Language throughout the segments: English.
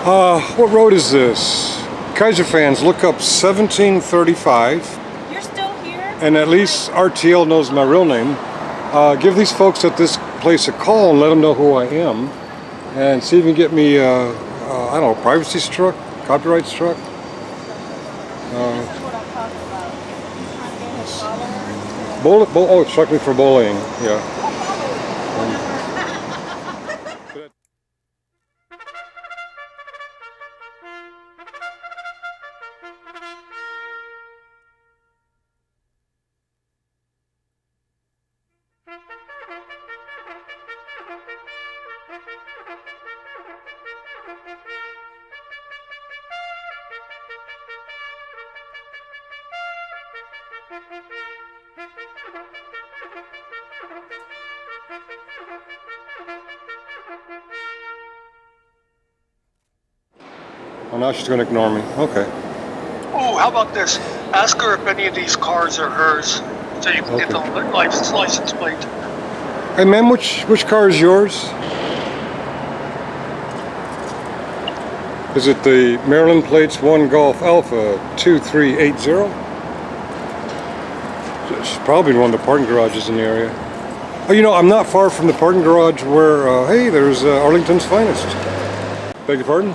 What road is this? Kaiser fans, look up 1735. You're still here? And at least RTL knows my real name. Give these folks at this place a call and let them know who I am. And see if you can get me, I don't know, privacy struck, copyright struck. This is what I'm talking about. Trying to get his father. Oh, it struck me for bullying, yeah. Oh, now she's going to ignore me. Okay. Oh, how about this? Ask her if any of these cars are hers, so you can get the license plate. Hey, ma'am, which car is yours? Is it the Maryland plates 1 Golf Alpha 2380? It's probably one of the parking garages in the area. Oh, you know, I'm not far from the parking garage where, hey, there's Arlington's finest. Beg your pardon?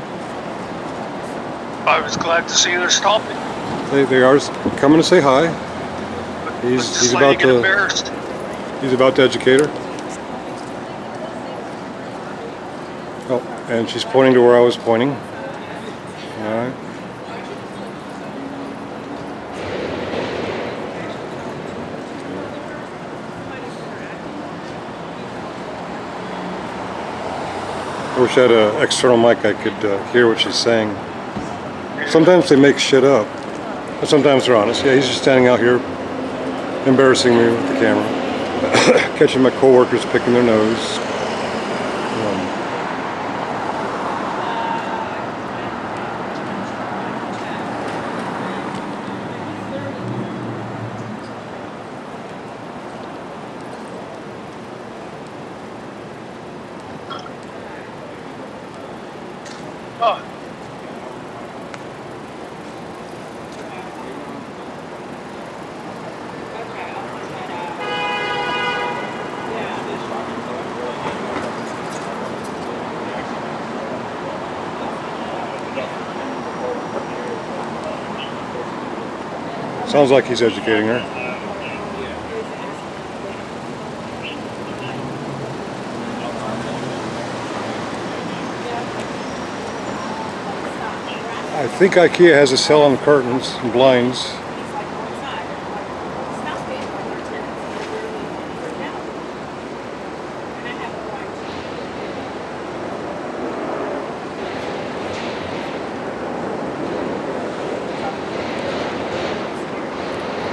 I was glad to see her stopping. They are coming to say hi. He's about to. Embarrassed. He's about to educate her. Oh, and she's pointing to where I was pointing. All right. I wish I had an external mic I could hear what she's saying. Sometimes they make shit up, but sometimes they're honest. Yeah, he's just standing out here embarrassing me with the camera. Catching my coworkers picking their nose. Oh. Sounds like he's educating her. I think IKEA has a sale on curtains and blinds.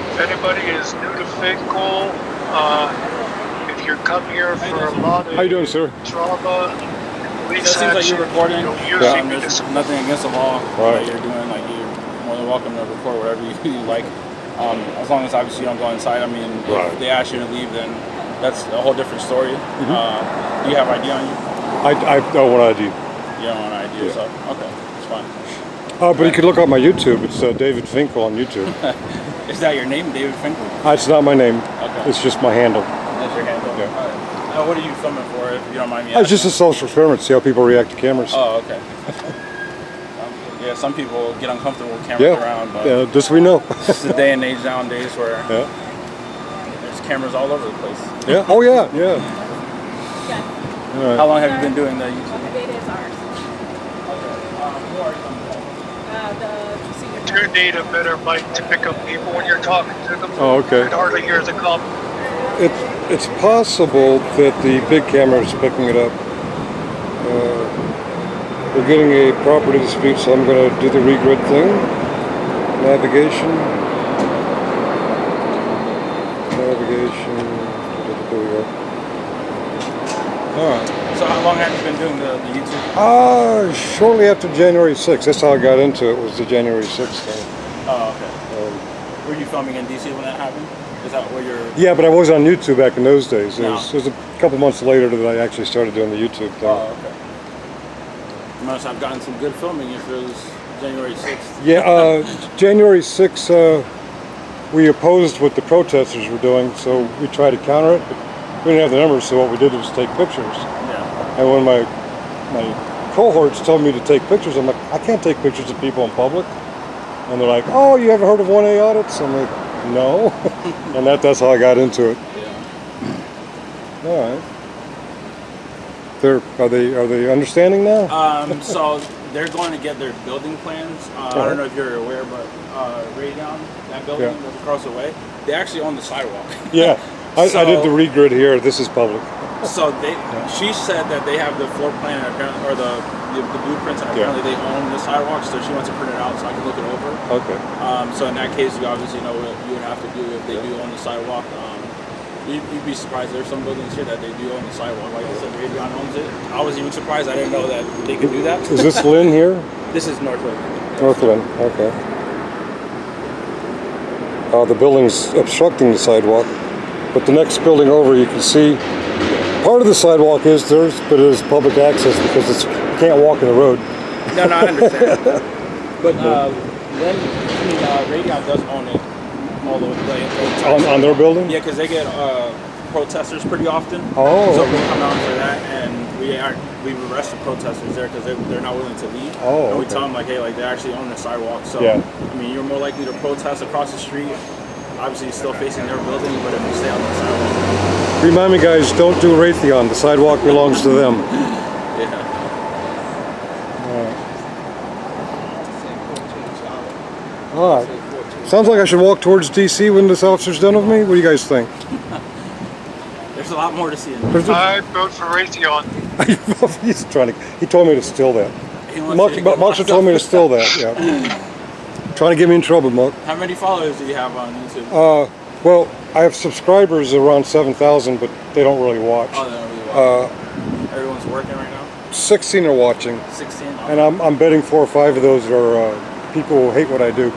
If anybody is new to Finkel, if you're come here for a lot of How you doing, sir? drama, It seems like you're recording. There's nothing against the law that you're doing. Like, you're more than welcome to record whatever you like. As long as obviously you don't go inside. I mean, if they ask you to leave, then that's a whole different story. Do you have ID on you? I don't want ID. You don't want ID, so okay, it's fine. But you could look up my YouTube. It's David Finkel on YouTube. Is that your name, David Finkel? It's not my name. Okay. It's just my handle. That's your handle? Yeah. All right. What are you filming for, if you don't mind me asking? It's just a social experiment, see how people react to cameras. Oh, okay. Yeah, some people get uncomfortable with cameras around, but yeah, this we know. it's the day and age nowadays where there's cameras all over the place. Yeah. Oh yeah. Yeah. All right. How long have you been doing the YouTube? The data is ours. You need a better mic to pick up people when you're talking to them. Oh, okay. You can hardly hear the call. It's possible that the big camera is picking it up. We're getting a property dispute, so I'm going to do the regrid thing. Navigation. There we go. All right. So how long have you been doing the YouTube? Shortly after January 6th. That's how I got into it, was the January 6th thing. Oh, okay. Were you filming in DC when that happened? Is that where you're... Yeah, but I was on YouTube back in those days. It No. was a couple months later that I actually started doing the YouTube thing. Oh, okay. must have gotten some good filming if it was January 6th. Yeah, January 6th, we opposed what the protesters were doing, so we tried to counter it, but we didn't have the numbers, so what we did was take pictures. Yeah. And when my cohorts told me to take pictures, I'm like, I can't take pictures of people in public. And they're like, oh, you haven't heard of 1A audits? I'm like, no. And that's how I got into it. Yeah. All right. Are they understanding now? So they're going to get their building plans. I don't know if you're aware, but Raydown, that building that's across the way, they actually own the sidewalk. Yeah, I did the regrid here. This is public. So she said that they have the floor plan apparently, or the blueprints, and apparently they own the sidewalk. So she wants to print it out so I can look it over. Okay. So in that case, you obviously know what you would have to do if they do own the sidewalk. You'd be surprised. There's some buildings here that they do own the sidewalk. Like I said, Raytheon owns it. I was even surprised. I didn't know that they could do that. Is this Lynn here? This is Northwood. Northland, okay. The building's obstructing the sidewalk, but the next building over, you can see part of the sidewalk is theirs, but it is public access because you can't walk in the road. No, I understand. But Raytheon does own it. All the way on their building? Yeah, because they get protesters pretty often. Oh. So we come out for that, and we arrest the protesters there because they're not willing to leave. Oh. And we tell them like, hey, like they actually own the sidewalk. So I mean, you're more likely to protest across the street. Obviously, still facing their building, but if you stay on the sidewalk. Remind me, guys, don't do Raytheon. The sidewalk belongs to them. Yeah. All right. Sounds like I should walk towards DC when this officer's done with me. What do you guys think? There's a lot more to see in there. I vote for Raytheon. He told me to steal that. Muck told me to steal that, yeah. Trying to get me in trouble, Muck. How many followers do you have on YouTube? Well, I have subscribers around 7,000, but they don't really watch. Oh, they don't really watch. Everyone's working right now? 16 are watching. 16? Okay. And I'm betting 4 or 5 of those are people who hate what I do.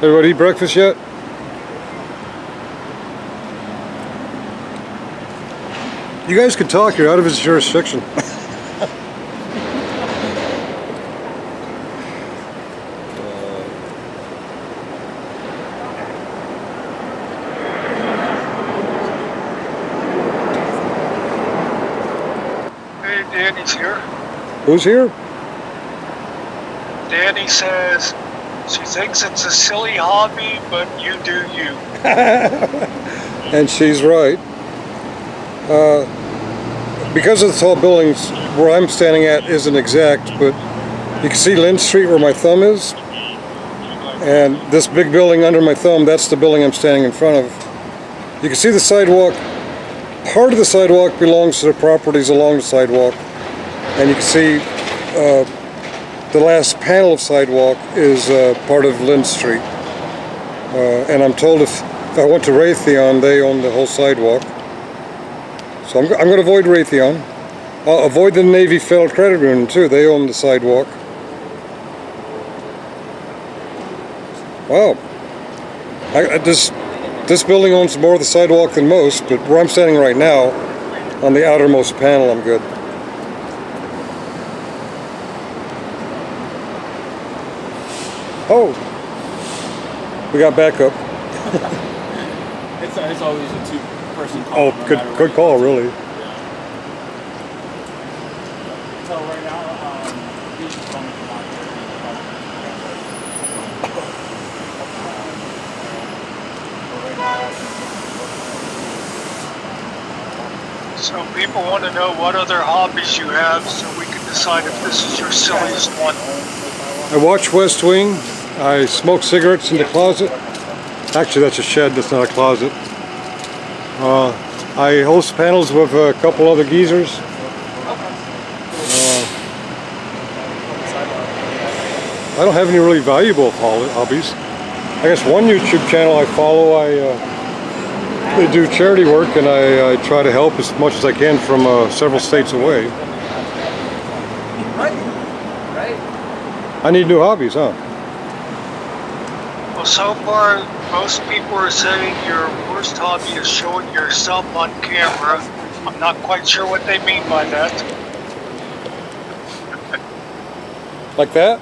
Everybody eat breakfast yet? You guys can talk, you're out of his jurisdiction. Hey, Danny's here. Who's here? Danny says she thinks it's a silly hobby, but you do you. And she's right. Because of the tall buildings, where I'm standing at isn't exact, but you can see Lynn Street where my thumb is. And this big building under my thumb, that's the building I'm standing in front of. You can see the sidewalk. Part of the sidewalk belongs to the properties along the sidewalk. And you can see the last panel of sidewalk is part of Lynn Street. And I'm told if I went to Raytheon, they own the whole sidewalk. So I'm going to avoid Raytheon. I'll avoid the Navy Federal Credit Union too. They own the sidewalk. Wow. This building owns more of the sidewalk than most, but where I'm standing right now, on the outermost panel, I'm good. Oh, we got backup. It's always a two-person call. Oh, good call, really. Yeah. So right now, he's just coming from out here. So people want to know what other hobbies you have so we can decide if this is your silliest one. I watch West Wing. I smoke cigarettes in the closet. Actually, that's a shed, that's not a closet. I host panels with a couple other geezers. I don't have any really valuable hobbies. I guess one YouTube channel I follow, they do charity work, and I try to help as much as I can from several states away. I need new hobbies, huh? Well, so far, most people are saying your worst hobby is showing yourself on camera. I'm not quite sure what they mean by that. Like that?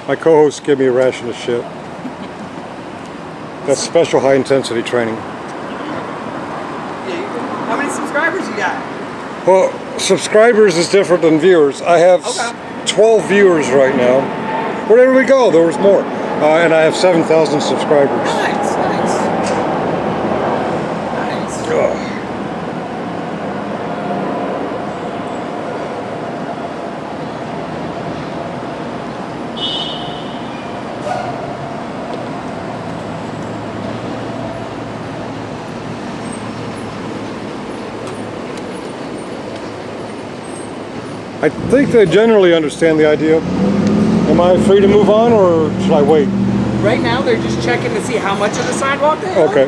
My co-hosts give me a ration of shit. That's special high intensity training. How many subscribers you got? Well, subscribers is different than viewers. I have 12 viewers right now. Wherever we go, there was more. And I have 7,000 subscribers. Nice, nice. Nice. I think they generally understand the idea. Am I free to move on, or should I wait? Right now, they're just checking to see how much of the sidewalk they have. Okay.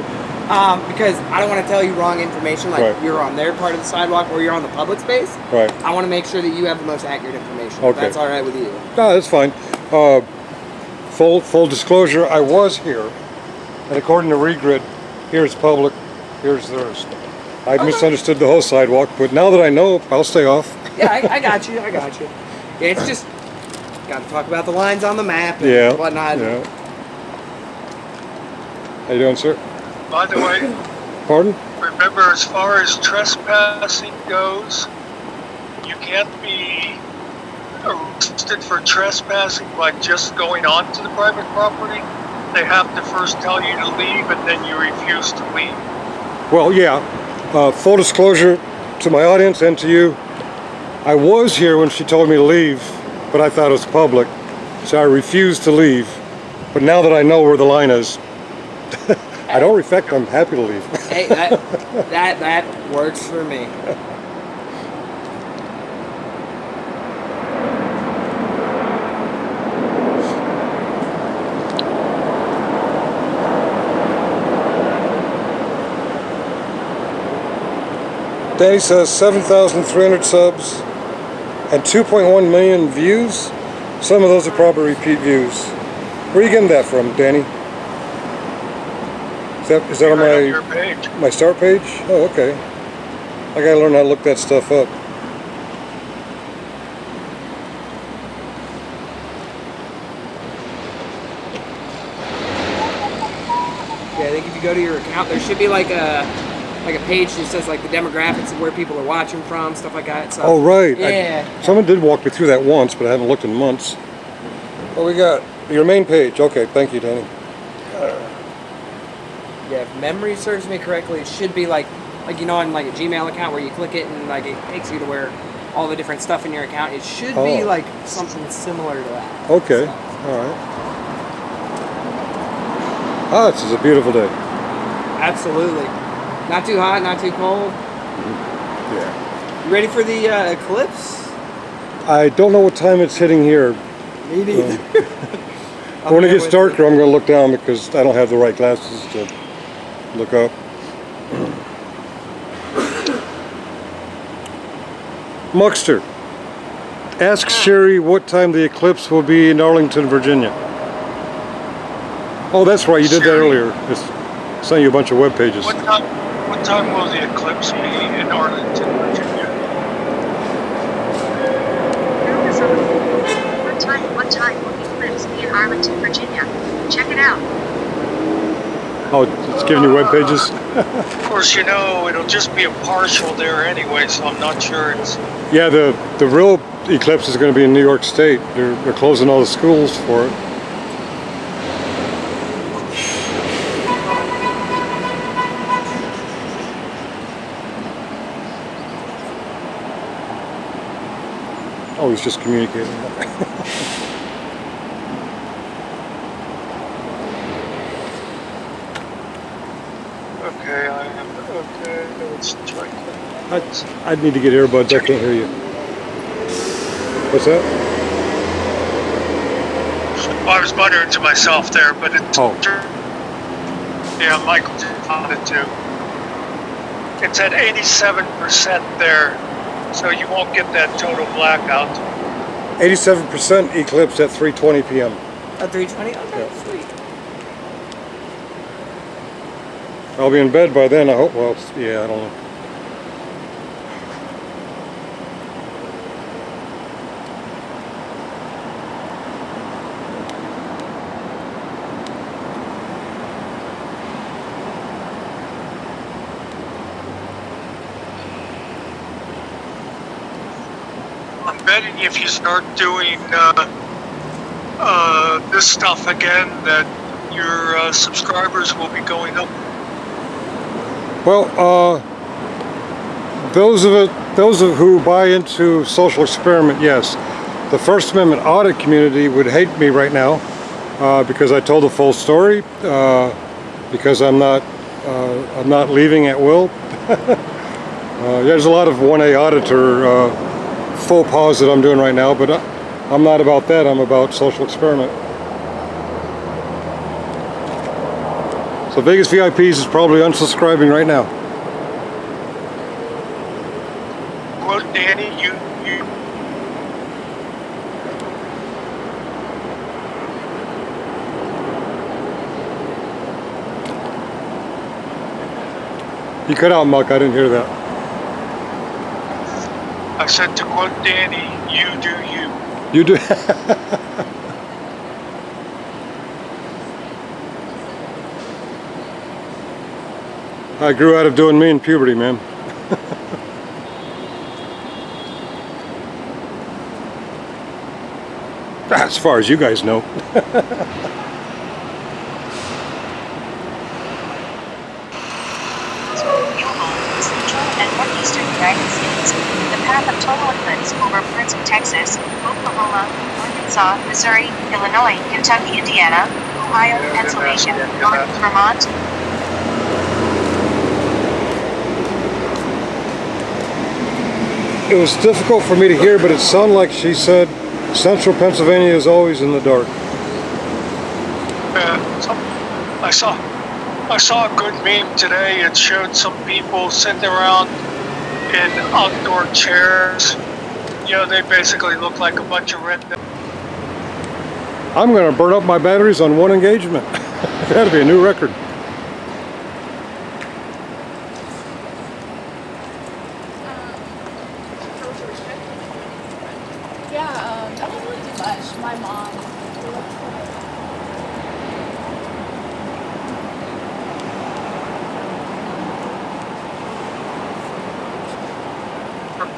Because I don't want to tell you wrong information, like Right. you're on their part of the sidewalk or you're on the public space. Right. I want to make sure that you have the most accurate information. If Okay. that's all right with you. No, that's fine. Full disclosure, I was here, and according to Regrid, here's public, here's theirs. I misunderstood the whole sidewalk, but now that I know, I'll stay off. Yeah, I got you. I got you. Yeah, it's just got to talk about the lines on the map and Yeah. whatnot. Yeah. How you doing, sir? By the way, Pardon? remember, as far as trespassing goes, you can't be arrested for trespassing by just going onto the private property. They have to first tell you to leave, and then you refuse to leave. Well, yeah. Full disclosure to my audience and to you, I was here when she told me to leave, but I thought it was public, so I refused to leave. But now that I know where the line is, I don't reflect. I'm happy to leave. Hey, that works for me. Danny says 7,300 subs and 2.1 million views. Some of those are probably repeat views. Where are you getting that from, Danny? Is that on Right on your page. my start page? Oh, okay. I gotta learn how to look that stuff up. Yeah, I think if you go to your account, there should be like a page that says like the demographics of where people are watching from, stuff like that. So, Oh, right. Yeah. Someone did walk me through that once, but I haven't looked in months. What we got? Your main page. Okay, thank you, Danny. Yeah, if memory serves me correctly, it should be like you know, on like a Gmail account where you click it and like it takes you to where all the different stuff in your account. It should be like something similar to that. Okay, So, all right. Ah, this is a beautiful day. absolutely. Not too hot, not too cold. Yeah. You ready for the Eclipse? I don't know what time it's hitting here. Me neither. When it gets darker, I'm going to look down because I don't have the right glasses to look up. Muckster, ask Sherry what time the eclipse will be in Arlington, Virginia. Oh, that's right. You did that Sherry? earlier. Just sent you a bunch of web pages. What time will the eclipse be in Arlington, Virginia? What time will the eclipse be in Arlington, Virginia? Check it out. Oh, it's giving you web pages? Of course, you know, it'll just be a partial there anyway, so I'm not sure it's... Yeah, the real eclipse is going to be in New York State. They're closing all the schools for it. Oh, he's just communicating. Okay, let's try. I'd need to get earbuds. I can't hear you. What's that? I was muttering to myself there, but it's... Oh. Yeah, Michael did find it too. It's at 87% there, so you won't get that total blackout. 87% eclipse at 3:20 p.m. At 3:20? Okay, Yeah. sweet. I'll be in bed by then, I hope. Well, yeah, I don't know. I'm betting if you start doing this stuff again, that your subscribers will be going up. Well, those of who buy into social experiment, yes. The First Amendment audit community would hate me right now because I told the full story. Because I'm not leaving at will. There's a lot of 1A auditor faux pas that I'm doing right now, but I'm not about that. I'm about social experiment. So Vegas VIPs is probably unsubscribing right now. Quote Danny, you You cut out, Muck. I didn't hear that. I said to quote Danny, you do you. You do. I grew out of doing me in puberty, man. As far as you guys know. Central and northeastern United States. The path of total eclipse over parts of Texas, Oklahoma, Arkansas, Missouri, Illinois, Kentucky, Indiana, Ohio, Pennsylvania, North Vermont. It was difficult for me to hear, but it sounded like she said central Pennsylvania is always in the dark. I saw a good meme today. It showed some people sitting around in outdoor chairs. You know, they basically look like a bunch of rednecks. I'm going to burn up my batteries on one engagement. That'll be a new record. Yeah, I didn't really do much. My mom.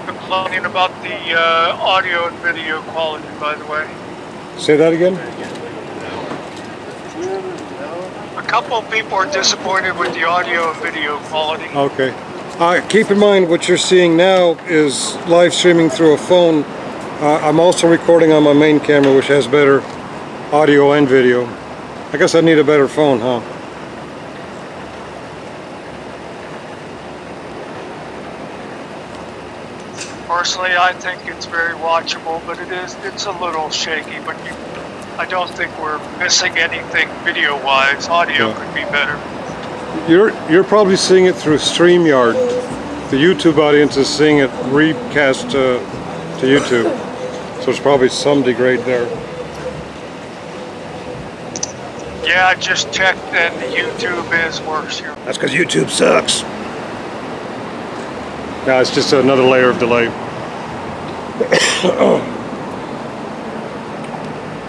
Complaining about the audio and video quality, by the way. Say that again? A couple of people are disappointed with the audio and video quality. Okay. Keep in mind what you're seeing now is live streaming through a phone. I'm also recording on my main camera, which has better audio and video. I guess I need a better phone, huh? Personally, I think it's very watchable, but it's a little shaky, but I don't think we're missing anything video-wise. Audio could be better. You're probably seeing it through StreamYard. The YouTube audience is seeing it recast to YouTube. So there's probably some degrade there. Yeah, I just checked and YouTube is worse here. That's because YouTube sucks. Yeah, it's just another layer of delay.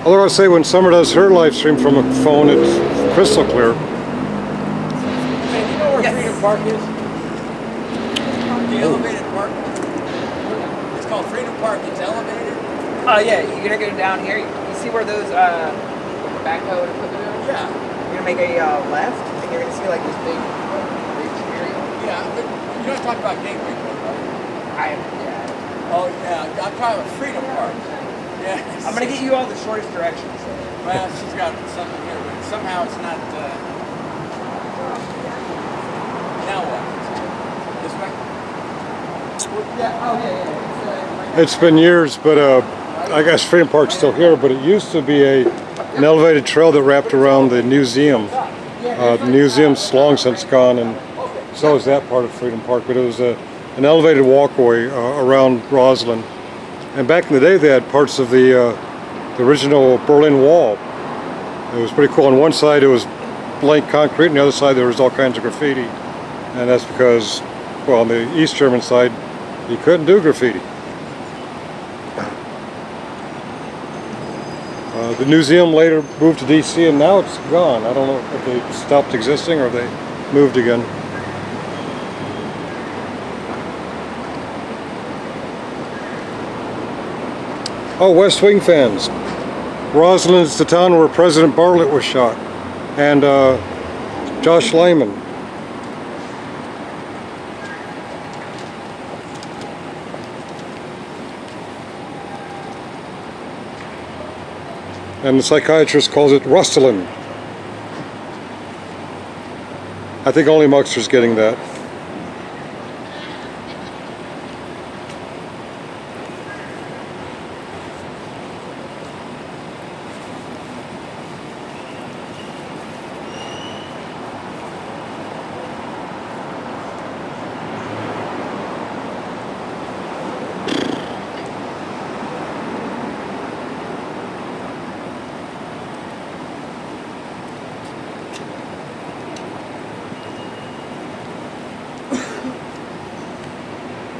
Although I say when Summer does her live stream from a phone, it's crystal clear. Hey, do you know where Freedom Park is? The elevated park? It's called Freedom Park. It's elevated. Yeah, you're gonna go down here. You see where those backhoe and equipment are? Yeah. You're gonna make a left, and you're gonna see like this big ridge area. Yeah, but you're not talking about Gateway Park, right? Yeah. Oh, yeah. I'm talking about Freedom Park. Yeah. I'm gonna get you all the shortest directions. Well, she's got something here, but somehow it's not. Now what? This way? Yeah. Oh yeah. It's been years, but I guess Freedom Park's still here, but it used to be an elevated trail that wrapped around the museum. The museum's long since gone, and So is that part of Freedom Park, but it was an elevated walkway around Rosslyn. And back in the day, they had parts of the original Berlin Wall. It was pretty cool. On one side, it was blank concrete, and the other side, there was all kinds of graffiti. And that's because, well, on the East German side, you couldn't do graffiti. The museum later moved to DC, and now it's gone. I don't know if they stopped existing or if they moved again. Oh, West Wing fans. Rosslyn is the town where President Bartlett was shot, and Josh Lyman. And the psychiatrist calls it Rosslyn. I think only Muxter's getting that.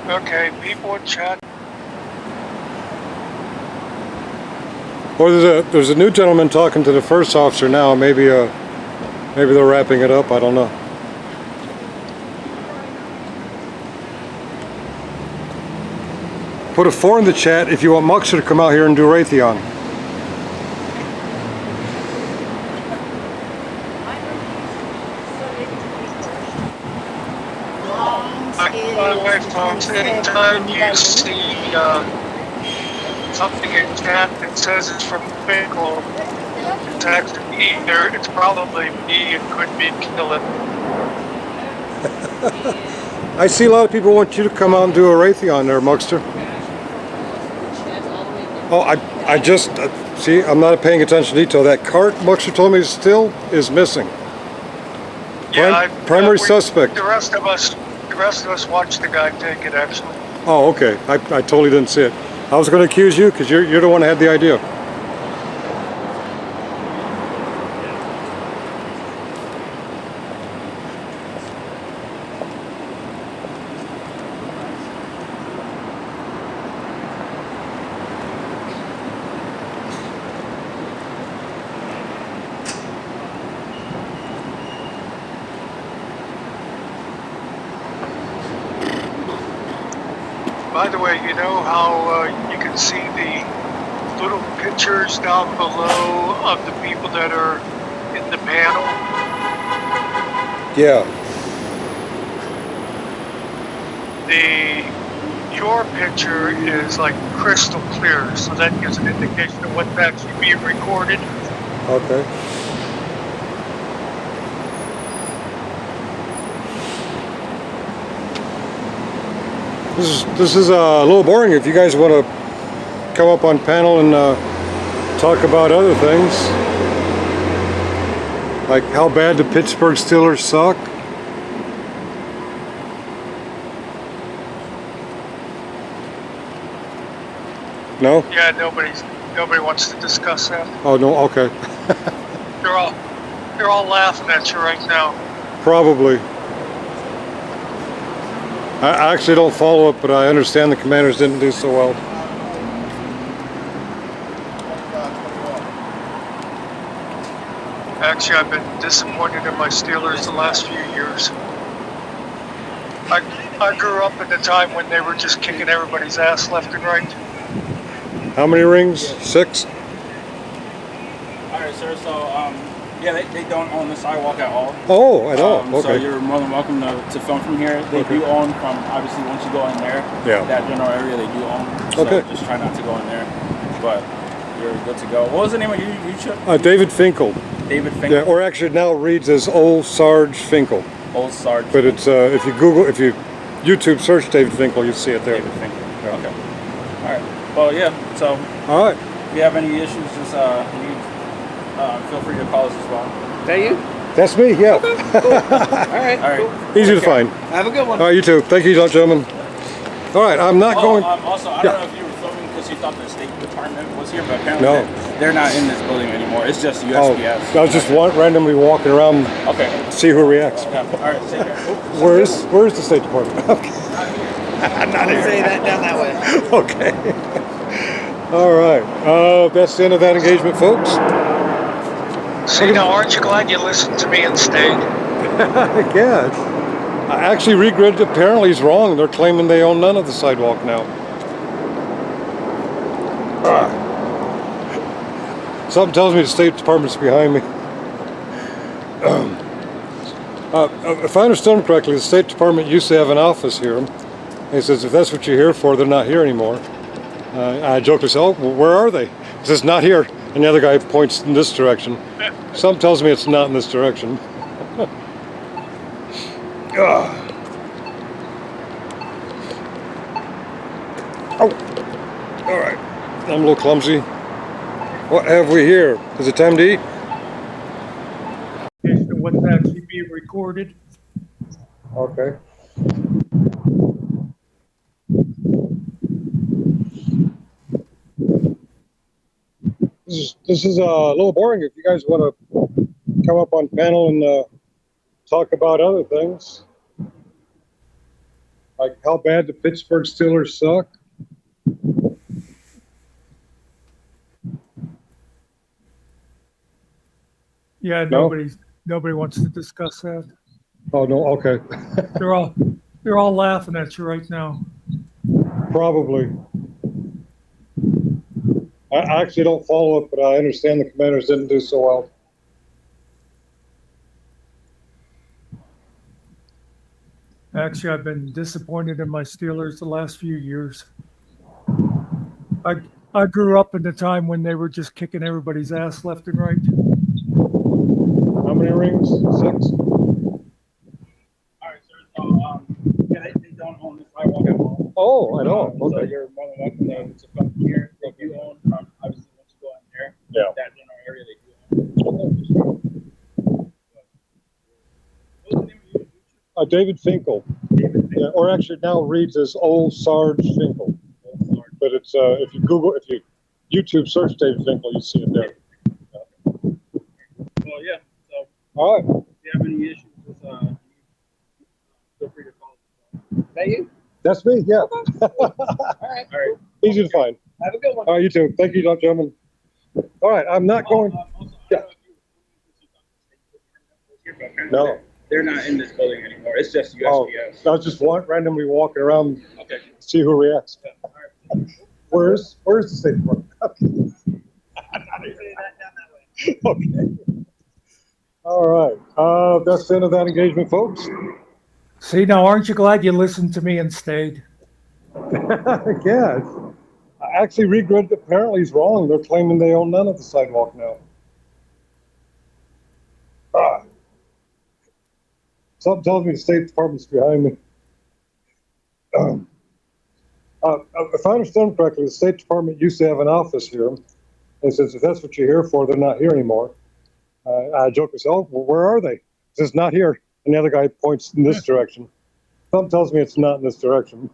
Okay, people in chat. Well, there's a new gentleman talking to the first officer now. Maybe maybe they're wrapping it up. I don't know. Put a 4 in the chat if you want Muxter to come out here and do Raytheon. By the way, folks, anytime you see something in chat that says it's from Finkel, it's actually either, it's probably me, it could be Killen. I see a lot of people want you to come out and do a Raytheon there, Muxter. Oh, I just, see, I'm not paying attention to detail. That cart, Muxter told me, still is missing. Yeah, Primary suspect. The rest of us watched the guy take it, actually. Oh, okay. I totally didn't see it. I was going to accuse you because you're the one who had the idea. By the way, you know how you can see the little pictures down below of the people that are in the panel? Yeah. Your picture is like crystal clear, so that gives an indication of what's actually being recorded. Okay. This is a little boring. If you guys want to come up on panel and talk about other things, like how bad the Pittsburgh Steelers suck. No? Yeah, nobody wants to discuss that. Oh no. Okay. They're all laughing at you right now. Probably. I actually don't follow it, but I understand the Commanders didn't do so well. Actually, I've been disappointed in my Steelers the last few years. I grew up at the time when they were just kicking everybody's ass left and right. How many rings? 6? Alright, sir, so, yeah, they don't own the sidewalk at all. Oh, I know. Okay. So you're more than welcome to film from here. They do own from, obviously, once you go in there, that general area they do own. So just try not to go in there. But you're good to go. What was the name of your YouTube? David Finkel. David Finkel? Yeah, or actually now reads as Old Sarge Finkel. Old Sarge. But it's, if you YouTube search David Finkel, you see it there. David Finkel. Yeah. Okay. Alright. Well, yeah, so. Alright. If you have any issues, just feel free to call us as well. That you? That's me, yeah. Cool. All right. All right. Cool. Easy to find. Have a good one. All right, you too. Thank you, gentlemen. All right, I'm not going. Also, I don't know if you were filming because you thought the State Department was here, but apparently No. they're not in this building anymore. It's just Oh, USPS. I was just randomly walking around, Okay. see who reacts. Okay. All right. Take care. Where's the State Department? Okay. Not here. Say that down that way. Okay. All right. That's the end of that engagement, folks. See, now aren't you glad you listened to me and stayed? I guess. I actually regretted. Apparently, he's wrong. They're claiming they own none of the sidewalk now. Something tells me the State Department's behind me. If I understand correctly, the State Department used to have an office here. He says, if that's what you're here for, they're not here anymore. I joked, I said, oh, well, where are they? He says, not here. And the other guy points in this direction. Something tells me it's not in this direction. Oh, all right. I'm a little clumsy. What have we here? Is it time to eat? What's actually being recorded. Okay. This is a little boring. If you guys want to come up on panel and talk about other things, like how bad the Pittsburgh Steelers suck. Yeah, No? nobody wants to discuss that. Oh no. Okay. They're all laughing at you right now. Probably. I actually don't follow it, but I understand the Commanders didn't do so well. Actually, I've been disappointed in my Steelers the last few years. I grew up in the time when they were just kicking everybody's ass left and right. How many rings? 6? All right, sir. So, yeah, they don't own this sidewalk at all. Oh, I know. So Okay. you're more than welcome to come here. They do own, obviously, once you go in there, Yeah. that's in our area, they do own. What's the name of your YouTube? David Finkel. Yeah, or actually now reads as Old Sarge Finkel. But it's if you YouTube search David Finkel, you see it there. Well, yeah. So All right. if you have any issues with, feel free to call. Is that you? That's me. Yeah. All right. All right. Easy to find. Have a good one. All right, you too. Thank you, gentlemen. All right, I'm not going. Also, Yeah. No. They're not in this building anymore. It's just Oh, USPS. I was just randomly walking around, Okay. see who reacts. All right. Where's the State Department? Okay. All right. That's the end of that engagement, folks. See, now aren't you glad you listened to me and stayed? I guess. I actually regretted. Apparently, he's wrong. They're claiming they own none of the sidewalk now. Something tells me the State Department's behind me. If I understand correctly, the State Department used to have an office here. He says, if that's what you're here for, they're not here anymore. I joked, I said, oh, well, where are they? He says, not here. And the other guy points in this direction. Something tells me it's not in this direction.